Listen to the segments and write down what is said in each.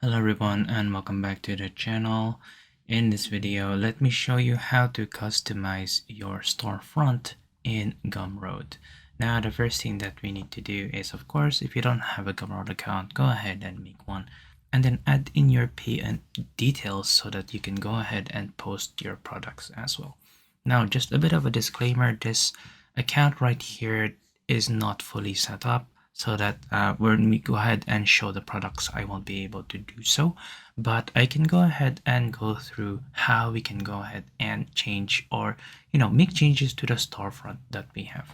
Hello everyone and welcome back to the channel. In this video, let me show you how to customize your storefront in Gumroad. Now the first thing that we need to do is, of course, if you don't have a Gumroad account, go ahead and make one and then add in your pay and details so that you can go ahead and post your products as well. Now just a bit of a disclaimer, this account right here is not fully set up, so that when we go ahead and show the products, I won't be able to do so, but I can go ahead and go through how we can go ahead and change or make changes to the storefront that we have.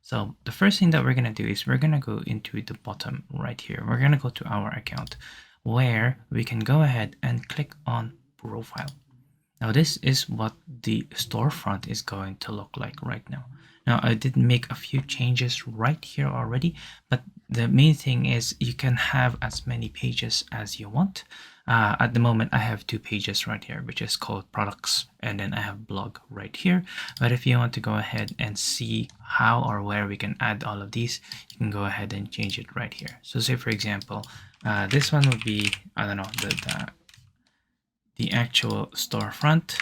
So the first thing that we're going to do is we're going to go into the bottom right here. We're going to go to our account where we can go ahead and click on profile. Now this is what the storefront is going to look like right now. Now I did make a few changes right here already, but the main thing is you can have as many pages as you want. At the moment I have 2 pages right here, which is called products, and then I have blog right here. But if you want to go ahead and see how or where we can add all of these, you can go ahead and change it right here. So say for example, this one would be, I don't know, the actual storefront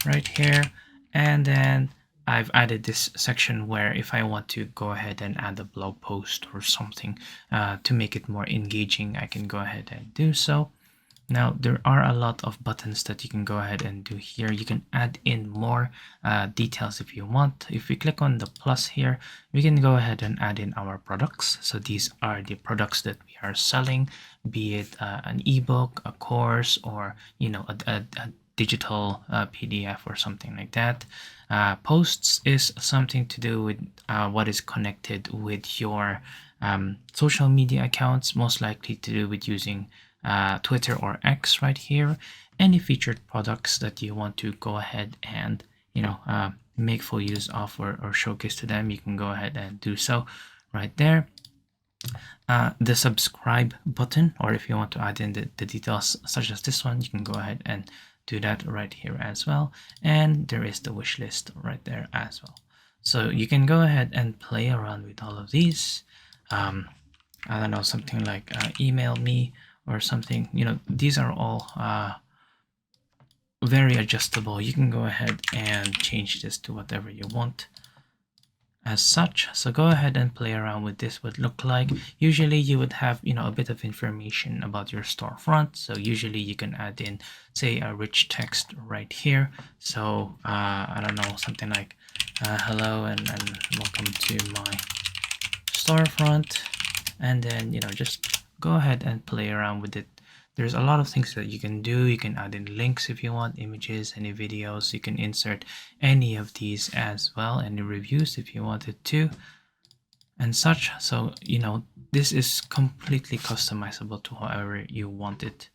right here, and then I've added this section where if I want to go ahead and add a blog post or something to make it more engaging, I can go ahead and do so. Now there are a lot of buttons that you can go ahead and do here. You can add in more details if you want. If we click on the plus here, we can go ahead and add in our products. So these are the products that we are selling, be it an ebook, a course, or a digital PDF or something like that. Posts is something to do with what is connected with your social media accounts, most likely to do with using Twitter or X right here. Any featured products that you want to go ahead and make full use of or showcase to them, you can go ahead and do so right there. The subscribe button, or if you want to add in the details such as this one, you can go ahead and do that right here as well. And there is the wish list right there as well. So you can go ahead and play around with all of these. I don't know, something like email me or something. These are all very adjustable. You can go ahead and change this to whatever you want as such. So go ahead and play around with this. Would look like usually you would have a bit of information about your storefront. So usually you can add in, say, a rich text right here. So I don't know, something like hello and welcome to my storefront, and then just go ahead and play around with it. There's a lot of things that you can do. You can add in links if you want, images, any videos. You can insert any of these as well, any reviews if you wanted to, and such. So this is completely customizable to however you want it.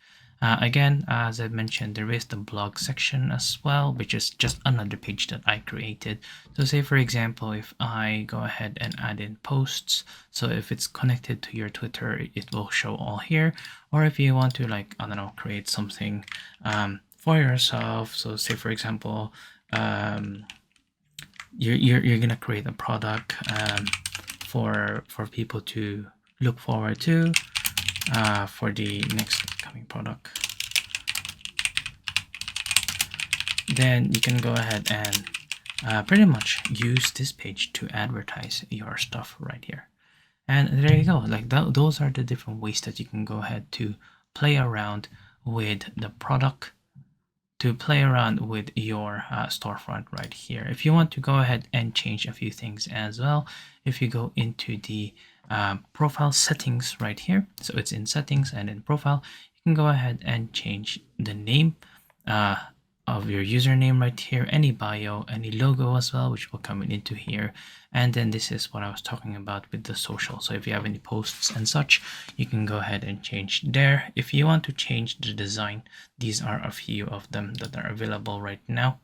Again, as I mentioned, there is the blog section as well, which is just another page that I created. So say for example, if I go ahead and add in posts, so if it's connected to your Twitter, it will show all here. Or if you want to, like, I don't know, create something for yourself. So say for example, you're gonna create a product for people to look forward to for the next coming product, then you can go ahead and pretty much use this page to advertise your stuff right here. And there you go. Like those are the different ways that you can go ahead to play around with the product, to play around with your storefront right here. If you want to go ahead and change a few things as well, if you go into the profile settings right here, so it's in settings and in profile, you can go ahead and change the name of your username right here, any bio, any logo as well, which will come into here. And then this is what I was talking about with the social. So if you have any posts and such, you can go ahead and change there. If you want to change the design, these are a few of them that are available right now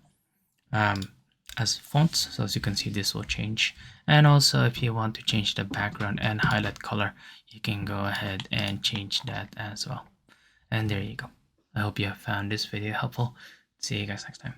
as fonts. So as you can see, this will change. And also if you want to change the background and highlight color, you can go ahead and change that as well. And there you go. I hope you have found this video helpful. See you guys next time.